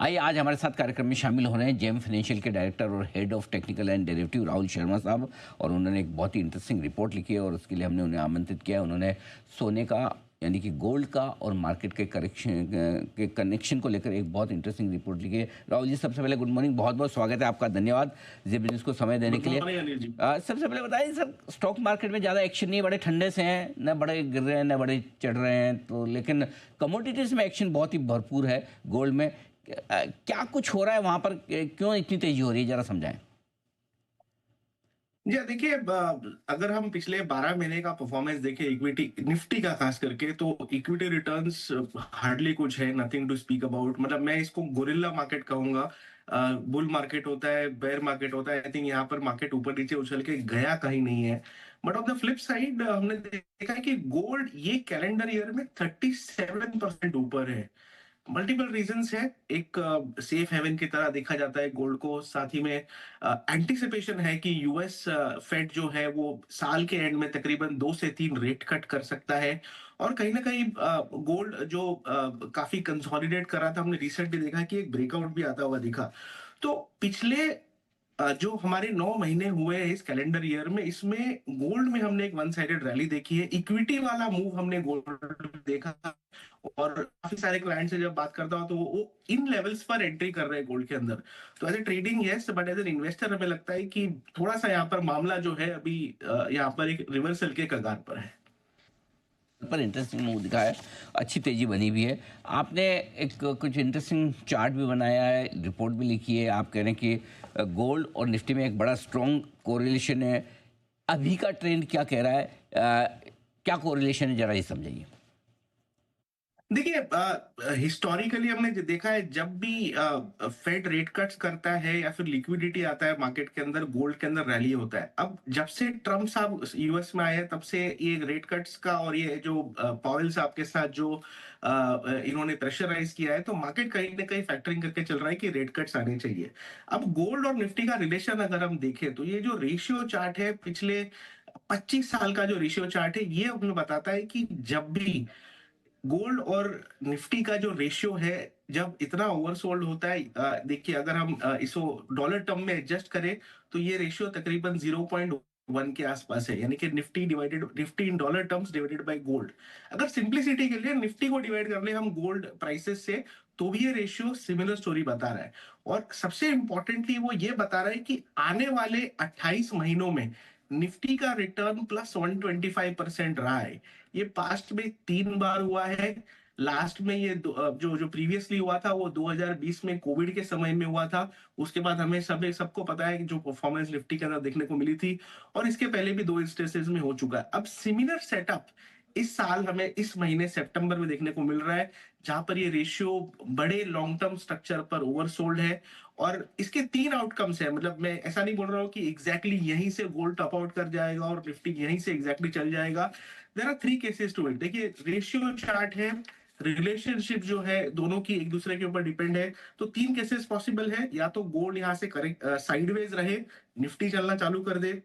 आइए आज हमारे साथ कार्यक्रम में शामिल हो रहे हैं जेम फाइनेंशियल के डायरेक्टर और head of technical and derivative Rahul Sharma साहब। और उन्होंने एक बहुत ही इंटरेस्टिंग रिपोर्ट लिखी है और उसके लिए हमने उन्हें आमंत्रित किया है। उन्होंने सोने का यानी कि गोल्ड का और मार्केट के कनेक्शन को लेकर एक बहुत इंटरेस्टिंग रिपोर्ट लिखी है। राहुल जी, सबसे पहले गुड मॉर्निंग, बहुत बहुत स्वागत है आपका, धन्यवाद जी बिजनेस को समय देने के लिए। सबसे पहले बताइए सर, स्टॉक मार्केट में ज़्यादा एक्शन नहीं है, बड़े ठंडे से हैं, न बड़े गिर रहे हैं न बड़े चढ़ रहे हैं, तो लेकिन कमोडिटीज़ में एक्शन बहुत ही भरपूर है। गोल्ड में क्या कुछ हो रहा है वहां पर, क्यों इतनी तेजी हो रही है, जरा समझाएं। जी देखिए, अगर हम पिछले 12 महीने का परफॉर्मेंस देखें इक्विटी निफ्टी का खास करके, तो इक्विटी रिटर्न्स हार्डली कुछ है, नथिंग टू स्पीक अबाउट। मतलब मैं इसको गोरिल्ला मार्केट कहूंगा। बुल मार्केट होता है, बेयर मार्केट होता है। आई थिंक यहाँ पर मार्केट ऊपर नीचे उछल के गया कहीं नहीं है। But on the flip side हमने देखा है कि गोल्ड ये कैलेंडर ईयर में 37% ऊपर है। मल्टीपल रीजंस है। एक सेफ हेवन की तरह देखा जाता है गोल्ड को। साथ ही में एंटिसिपेशन है कि यूएस फेड जो है वो साल के एंड में तकरीबन 2 से 3 रेट कट कर सकता है। और कहीं ना कहीं गोल्ड जो काफी कंसोलिडेट कर रहा था, हमने रिसेंटली देखा कि एक ब्रेकआउट भी आता हुआ दिखा। तो पिछले जो हमारे 9 महीने हुए हैं इस कैलेंडर ईयर में, इसमें गोल्ड में हमने एक वन साइडेड रैली देखी है, इक्विटी वाला मूव हमने गोल्ड में देखा। और काफी सारे क्लाइंट से जब बात करता हूं तो वो इन लेवल्स पर एंट्री कर रहे हैं गोल्ड के अंदर। तो as a trading yes, but as an investor हमें लगता है कि थोड़ा सा यहाँ पर मामला जो है अभी यहाँ पर एक रिवर्सल के कगार पर है। पर इंटरेस्टिंग मूव दिखा है, अच्छी तेजी बनी भी है। आपने एक कुछ इंटरेस्टिंग चार्ट भी बनाया है, रिपोर्ट भी लिखी है। आप कह रहे हैं कि गोल्ड और निफ्टी में एक बड़ा स्ट्रॉन्ग कोरिलेशन है। अभी का ट्रेंड क्या कह रहा है, क्या कोरिलेशन है, जरा ये समझाइए। देखिए, हिस्टोरिकली हमने देखा है, जब भी फेड रेट कट्स करता है या फिर लिक्विडिटी आता है मार्केट के अंदर, गोल्ड के अंदर रैली होता है। अब जब से ट्रम्प साहब यूएस में आए हैं, तब से ये रेट कट्स का और ये जो पॉवेल साहब के साथ जो इन्होंने प्रेशराइज किया है, तो मार्केट कहीं ना कहीं फैक्टरिंग करके चल रहा है कि रेट कट्स आने चाहिए। अब गोल्ड और निफ्टी का रिलेशन अगर हम देखें, तो ये जो रेशियो चार्ट है, पिछले 25 साल का जो रेशियो चार्ट है, ये हमें बताता है कि जब भी गोल्ड और निफ्टी का जो रेशियो है, जब इतना ओवरसोल्ड होता है, देखिए अगर हम इसको डॉलर टर्म में एडजस्ट करें, तो ये रेशियो तकरीबन 0.1 के आसपास है। यानी कि Nifty in dollar terms divided by gold. अगर सिंप्लिसिटी के लिए निफ्टी को डिवाइड कर ले हम गोल्ड प्राइसेस से, तो भी ये रेशियो सिमिलर स्टोरी बता रहा है। और सबसे इंपॉर्टेंटली वो ये बता रहा है कि आने वाले 28 महीनों में निफ्टी का रिटर्न +125% रहा है। ये पास्ट में 3 बार हुआ है। लास्ट में ये जो जो प्रीवियसली हुआ था वो 2020 में कोविड के समय में हुआ था। उसके बाद हमें सबको पता है कि जो परफॉर्मेंस निफ्टी के अंदर देखने को मिली थी, और इसके पहले भी 2 इंस्टेंसेस में हो चुका है। अब सिमिलर सेटअप इस साल हमें इस महीने सितंबर में देखने को मिल रहा है, जहां पर ये रेशियो बड़े लॉन्ग टर्म स्ट्रक्चर पर ओवरसोल्ड है। और इसके 3 आउटकम्स है। मतलब मैं ऐसा नहीं बोल रहा हूँ कि एग्जैक्टली यहीं से गोल्ड टॉप आउट कर जाएगा और निफ्टी यहीं से एग्जैक्टली चल जाएगा। There are 3 cases to it. देखिए, रेशियो चार्ट है, रिलेशनशिप जो है दोनों की एक दूसरे के ऊपर डिपेंड है। तो 3 केसेस पॉसिबल है, या तो गोल्ड यहाँ से करेक्ट साइडवेज रहे, निफ्टी चलना चालू कर दे।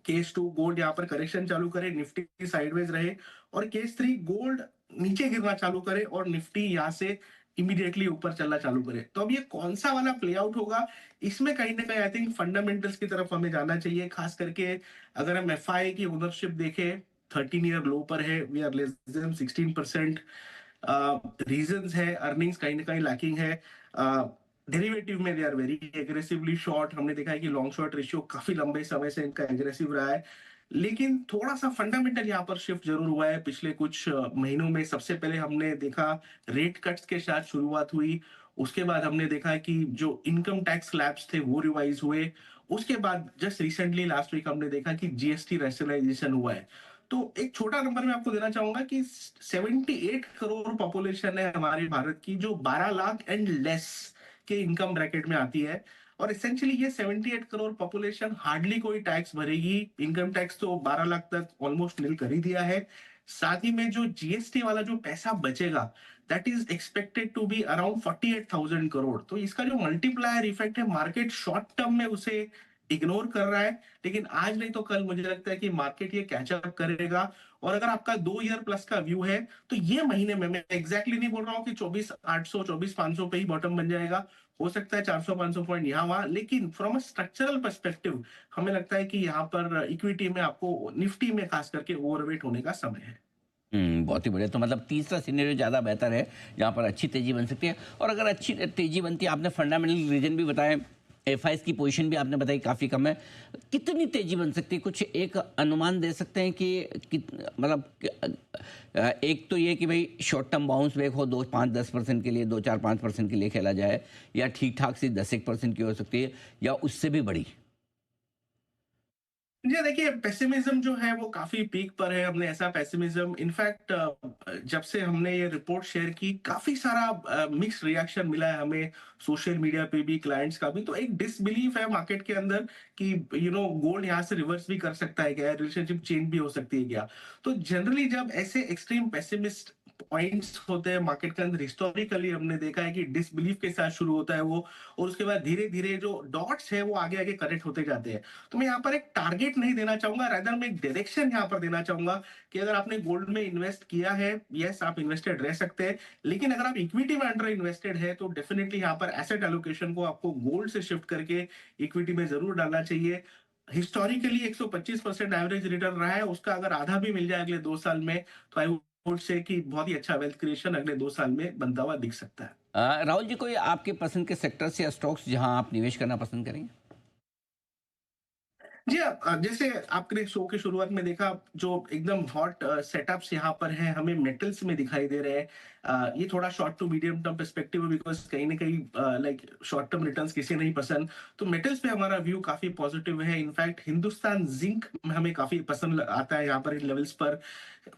केस 2, गोल्ड यहाँ पर करेक्शन चालू करे, निफ्टी साइडवेज रहे। और केस 3, गोल्ड नीचे गिरना चालू करे और निफ्टी यहाँ से इमीडिएटली ऊपर चलना चालू करे। तो अब ये कौन सा वाला प्ले आउट होगा, इसमें कहीं ना कहीं आई थिंक फंडामेंटल्स की तरफ हमें जाना चाहिए। खास करके अगर हम एफआई की ओनरशिप देखें, 13 ईयर लो पर है, we are less than 16%। Reasons है, अर्निंग्स कहीं ना कहीं लैकिंग है। डेरिवेटिव में they are very aggressively short. हमने देखा है कि लॉन्ग शॉर्ट रेशियो काफी लंबे समय से इनका एग्रेसिव रहा है। लेकिन थोड़ा सा फंडामेंटल यहाँ पर शिफ्ट जरूर हुआ है पिछले कुछ महीनों में। सबसे पहले हमने देखा रेट कट्स के साथ शुरुआत हुई। उसके बाद हमने देखा कि जो इनकम टैक्स स्लैब्स थे वो रिवाइज हुए। उसके बाद जस्ट रिसेंटली लास्ट वीक हमने देखा कि जीएसटी रैशनलाइजेशन हुआ है। तो एक छोटा नंबर मैं आपको देना चाहूंगा कि 78 करोड़ पॉपुलेशन है हमारे भारत की, जो 12 लाख एंड लेस के इनकम ब्रैकेट में आती है। और एसेंशियली ये 78 करोड़ पॉपुलेशन हार्डली कोई टैक्स भरेगी। इनकम टैक्स तो 12 लाख तक ऑलमोस्ट नील कर ही दिया है। साथ ही में जो जीएसटी वाला जो पैसा बचेगा, that is expected to be around 48,000 crore. तो इसका जो मल्टीप्लायर इफेक्ट है, मार्केट शॉर्ट टर्म में उसे इग्नोर कर रहा है, लेकिन आज नहीं तो कल मुझे लगता है कि मार्केट ये कैचअप करेगा। और अगर आपका 2 ईयर प्लस का व्यू है, तो ये महीने में, मैं एग्जैक्टली नहीं बोल रहा हूँ कि 24,800 24,500 पे ही बॉटम बन जाएगा, हो सकता है 400-500 पॉइंट यहाँ वहां, लेकिन फ्रॉम अ स्ट्रक्चरल पर्सपेक्टिव हमें लगता है कि यहाँ पर इक्विटी में आपको, निफ्टी में खास करके ओवरवेट होने का समय है। बहुत ही बढ़िया। तो मतलब तीसरा सिनेरियो ज़्यादा बेहतर है, जहाँ पर अच्छी तेज़ी बन सकती है। और अगर अच्छी तेज़ी बनती है, आपने फंडामेंटल रीज़न भी बताया, एफआईएस की पोजीशन भी आपने बताई काफ़ी कम है, कितनी तेज़ी बन सकती है? कुछ एक अनुमान दे सकते हैं कि मतलब एक तो ये कि भाई शॉर्ट टर्म बाउंस बैक हो 2-5-10% के लिए, 2-4-5% के लिए खेला जाए, या ठीक ठाक सी 10-1% की हो सकती है, या उससे भी बड़ी? जी देखिए, पेसिमिज्म जो है वो काफी पीक पर है। हमने ऐसा पेसिमिज्म, इनफैक्ट जब से हमने ये रिपोर्ट शेयर की, काफी सारा मिक्स रिएक्शन मिला है हमें, सोशल मीडिया पे भी, क्लाइंट्स का भी। तो एक डिसबिलीफ है मार्केट के अंदर कि गोल्ड यहाँ से रिवर्स भी कर सकता है क्या, रिलेशनशिप चेंज भी हो सकती है क्या। तो जनरली जब ऐसे एक्सट्रीम पेसिमिस्ट पॉइंट्स होते हैं मार्केट के अंदर, हिस्टोरिकली हमने देखा है कि डिसबिलीफ के साथ शुरू होता है वो, और उसके बाद धीरे धीरे जो डॉट्स है वो आगे आगे कनेक्ट होते जाते हैं। तो मैं यहाँ पर एक टारगेट नहीं देना चाहूंगा, रादर मैं एक डायरेक्शन यहाँ पर देना चाहूंगा कि अगर आपने गोल्ड में इन्वेस्ट किया है, यस आप इन्वेस्टेड रह सकते हैं, लेकिन अगर आप इक्विटी में अंडर इन्वेस्टेड है, तो डेफिनेटली यहाँ पर एसेट एलोकेशन को आपको गोल्ड से शिफ्ट करके इक्विटी में जरूर डालना चाहिए। हिस्टोरिकली 125% एवरेज रिटर्न रहा है, उसका अगर आधा भी मिल जाए अगले 2 साल में, तो आई वुड से कि बहुत ही अच्छा वेल्थ क्रिएशन अगले 2 साल में बनता हुआ दिख सकता है। राहुल जी, कोई आपके पसंद के सेक्टर्स या स्टॉक्स जहां आप निवेश करना पसंद करेंगे? जी जैसे आपने शो की शुरुआत में देखा, जो एकदम हॉट सेटअप्स यहाँ पर हैं हमें मेटल्स में दिखाई दे रहे हैं। ये थोड़ा short to medium term perspective है, बिकॉज कहीं ना कहीं लाइक शॉर्ट टर्म रिटर्न्स किसी नहीं पसंद। तो मेटल्स पे हमारा व्यू काफी पॉजिटिव है। इनफैक्ट हिंदुस्तान जिंक हमें काफी पसंद आता है यहाँ पर, इन लेवल्स पर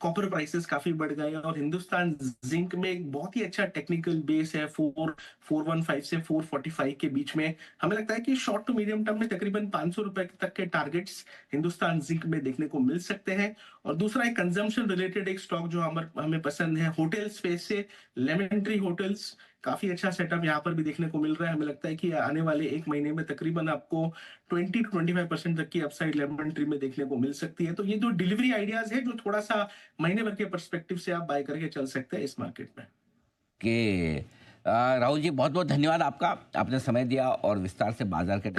कॉपर प्राइसेस काफी बढ़ गए हैं, और हिंदुस्तान जिंक में एक बहुत ही अच्छा टेक्निकल बेस है, 415 से 445 के बीच में। हमें लगता है कि शॉर्ट टू मीडियम टर्म में तकरीबन 500 रुपए तक के टारगेट्स हिंदुस्तान जिंक में देखने को मिल सकते हैं। और दूसरा एक कंजम्पशन रिलेटेड एक स्टॉक जो हमें पसंद है, होटल स्पेस से लेमन ट्री होटल्स, काफी अच्छा सेटअप यहाँ पर भी देखने को मिल रहा है। हमें लगता है कि आने वाले एक महीने में तकरीबन आपको 20 to 25% तक की अपसाइड लेमन ट्री में देखने को मिल सकती है। तो ये जो डिलीवरी आइडियाज है, जो थोड़ा सा महीने भर के पर्सपेक्टिव से आप बाय करके चल सकते हैं इस मार्केट में। राहुल जी, बहुत बहुत धन्यवाद आपका, आपने समय दिया और विस्तार से बाजार के